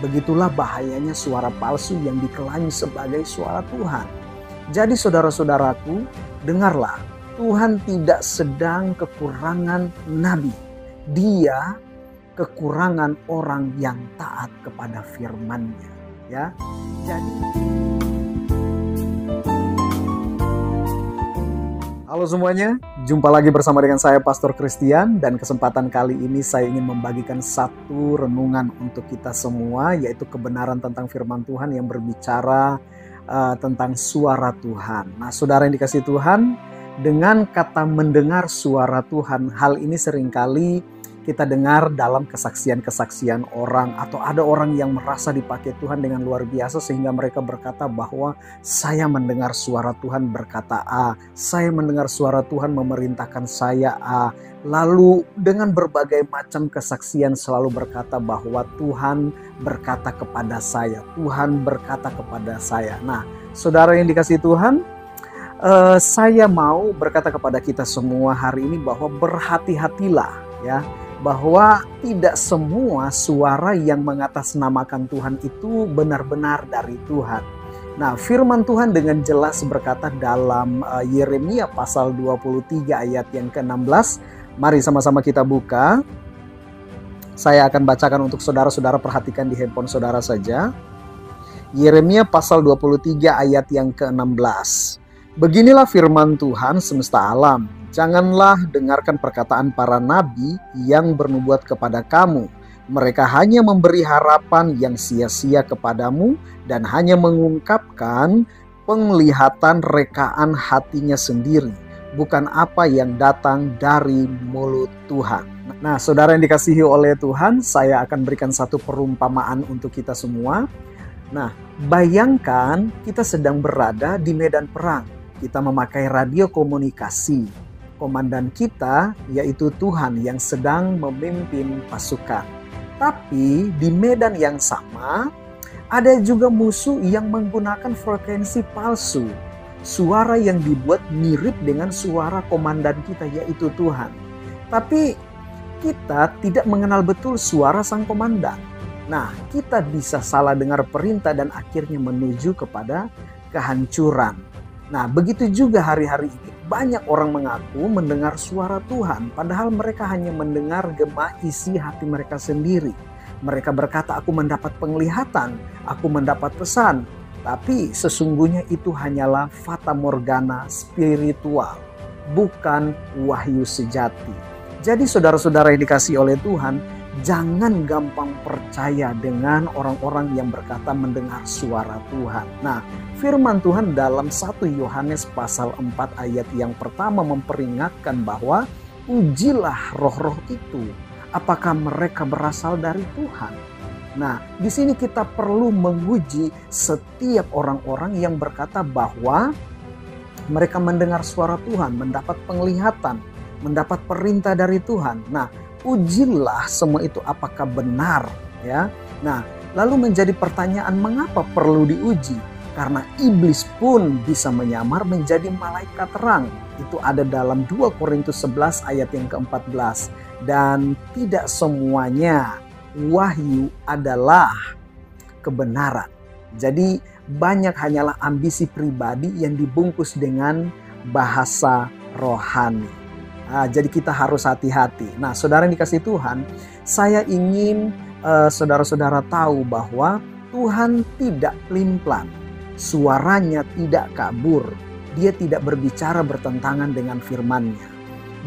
Begitulah bahayanya suara palsu yang diklaim sebagai suara Tuhan. Jadi saudara-saudaraku, dengarlah, Tuhan tidak sedang kekurangan nabi. Dia kekurangan orang yang taat kepada firman-Nya, ya. Jadi halo semuanya, jumpa lagi bersama dengan saya Pastor Christian, dan kesempatan kali ini saya ingin membagikan satu renungan untuk kita semua, yaitu kebenaran tentang firman Tuhan yang berbicara tentang suara Tuhan. Nah, saudara yang dikasihi Tuhan, dengan kata mendengar suara Tuhan, hal ini seringkali kita dengar dalam kesaksian-kesaksian orang, atau ada orang yang merasa dipakai Tuhan dengan luar biasa sehingga mereka berkata bahwa saya mendengar suara Tuhan berkata A, saya mendengar suara Tuhan memerintahkan saya A. Lalu dengan berbagai macam kesaksian selalu berkata bahwa Tuhan berkata kepada saya, Tuhan berkata kepada saya. Nah, saudara yang dikasihi Tuhan, saya mau berkata kepada kita semua hari ini bahwa berhati-hatilah, ya, bahwa tidak semua suara yang mengatasnamakan Tuhan itu benar-benar dari Tuhan. Nah, firman Tuhan dengan jelas berkata dalam Yeremia pasal 23 ayat yang ke-16. Mari sama-sama kita buka. Saya akan bacakan untuk saudara-saudara, perhatikan di handphone saudara saja. Yeremia pasal 23 ayat yang ke-16. Beginilah firman Tuhan semesta alam. Janganlah dengarkan perkataan para nabi yang bernubuat kepada kamu. Mereka hanya memberi harapan yang sia-sia kepadamu dan hanya mengungkapkan penglihatan rekaan hatinya sendiri, bukan apa yang datang dari mulut Tuhan. Nah, saudara yang dikasihi oleh Tuhan, saya akan berikan satu perumpamaan untuk kita semua. Nah, bayangkan kita sedang berada di medan perang. Kita memakai radio komunikasi. Komandan kita yaitu Tuhan yang sedang memimpin pasukan. Tapi di medan yang sama ada juga musuh yang menggunakan frekuensi palsu. Suara yang dibuat mirip dengan suara komandan kita yaitu Tuhan. Tapi kita tidak mengenal betul suara sang komandan. Nah, kita bisa salah dengar perintah dan akhirnya menuju kepada kehancuran. Nah, begitu juga hari-hari ini banyak orang mengaku mendengar suara Tuhan, padahal mereka hanya mendengar gema isi hati mereka sendiri. Mereka berkata, aku mendapat penglihatan, aku mendapat pesan. Tapi sesungguhnya itu hanyalah fata morgana spiritual, bukan wahyu sejati. Jadi saudara-saudara yang dikasihi oleh Tuhan, jangan gampang percaya dengan orang-orang yang berkata mendengar suara Tuhan. Nah, firman Tuhan dalam 1 Yohanes pasal 4 ayat yang pertama memperingatkan bahwa ujilah roh-roh itu, apakah mereka berasal dari Tuhan. Nah, di sini kita perlu menguji setiap orang-orang yang berkata bahwa mereka mendengar suara Tuhan, mendapat penglihatan, mendapat perintah dari Tuhan. Nah, ujilah semua itu apakah benar, ya. Nah, lalu menjadi pertanyaan, mengapa perlu diuji? Karena iblis pun bisa menyamar menjadi malaikat terang. Itu ada dalam 2 Korintus 11 ayat yang ke-14. Dan tidak semuanya wahyu adalah kebenaran. Jadi banyak hanyalah ambisi pribadi yang dibungkus dengan bahasa rohani. Nah, jadi kita harus hati-hati. Nah, saudara yang dikasihi Tuhan, saya ingin saudara-saudara tahu bahwa Tuhan tidak pelin-pelan. Suaranya tidak kabur. Dia tidak berbicara bertentangan dengan firman-Nya.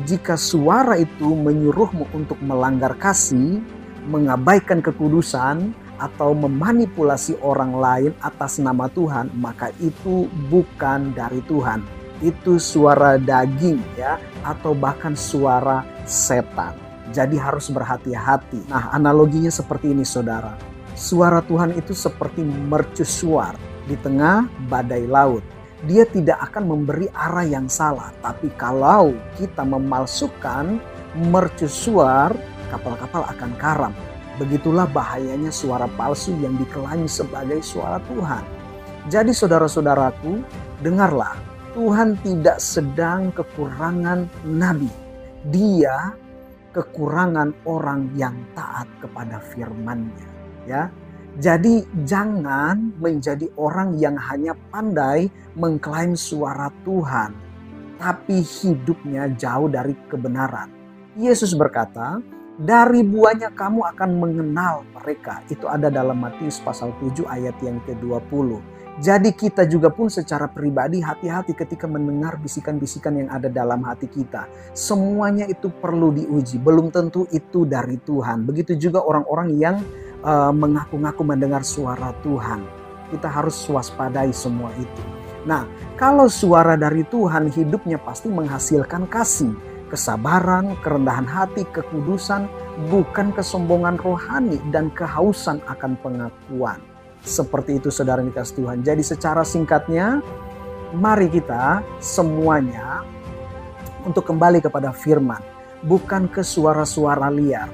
Jika suara itu menyuruhmu untuk melanggar kasih, mengabaikan kekudusan, atau memanipulasi orang lain atas nama Tuhan, maka itu bukan dari Tuhan. Itu suara daging, ya, atau bahkan suara setan. Jadi harus berhati-hati. Nah, analoginya seperti ini, saudara. Suara Tuhan itu seperti mercusuar di tengah badai laut. Dia tidak akan memberi arah yang salah. Tapi kalau kita memalsukan mercusuar, kapal-kapal akan karam. Begitulah bahayanya suara palsu yang diklaim sebagai suara Tuhan. Jadi saudara-saudaraku, dengarlah. Tuhan tidak sedang kekurangan nabi. Dia kekurangan orang yang taat kepada firman-Nya, ya. Jadi jangan menjadi orang yang hanya pandai mengklaim suara Tuhan, tapi hidupnya jauh dari kebenaran. Yesus berkata, dari buahnya kamu akan mengenal mereka. Itu ada dalam Matius pasal 7 ayat yang ke-20. Jadi kita juga pun secara pribadi hati-hati ketika mendengar bisikan-bisikan yang ada dalam hati kita. Semuanya itu perlu diuji. Belum tentu itu dari Tuhan. Begitu juga orang-orang yang mengaku-ngaku mendengar suara Tuhan. Kita harus waspadai semua itu. Nah, kalau suara dari Tuhan, hidupnya pasti menghasilkan kasih, kesabaran, kerendahan hati, kekudusan, bukan kesombongan rohani dan kehausan akan pengakuan. Seperti itu saudara yang dikasihi Tuhan. Jadi secara singkatnya, mari kita semuanya untuk kembali kepada firman, bukan ke suara-suara liar.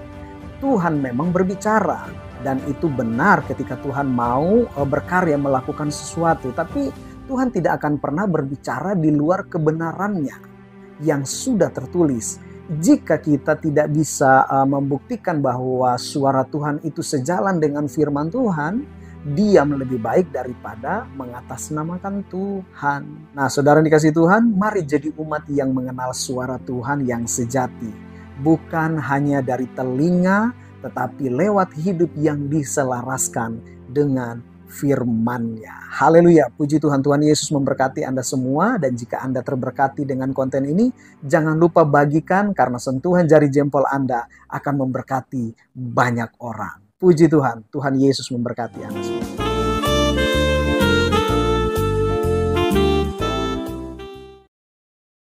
Tuhan memang berbicara. Dan itu benar ketika Tuhan mau berkarya melakukan sesuatu. Tapi Tuhan tidak akan pernah berbicara di luar kebenarannya yang sudah tertulis. Jika kita tidak bisa membuktikan bahwa suara Tuhan itu sejalan dengan firman Tuhan, diam lebih baik daripada mengatasnamakan Tuhan. Nah, saudara yang dikasihi Tuhan, mari jadi umat yang mengenal suara Tuhan yang sejati. Bukan hanya dari telinga, tetapi lewat hidup yang diselaraskan dengan firman-Nya. Haleluya, puji Tuhan. Tuhan Yesus memberkati Anda semua. Dan jika Anda terberkati dengan konten ini, jangan lupa bagikan, karena sentuhan jari jempol Anda akan memberkati banyak orang. Puji Tuhan, Tuhan Yesus memberkati Anda semua.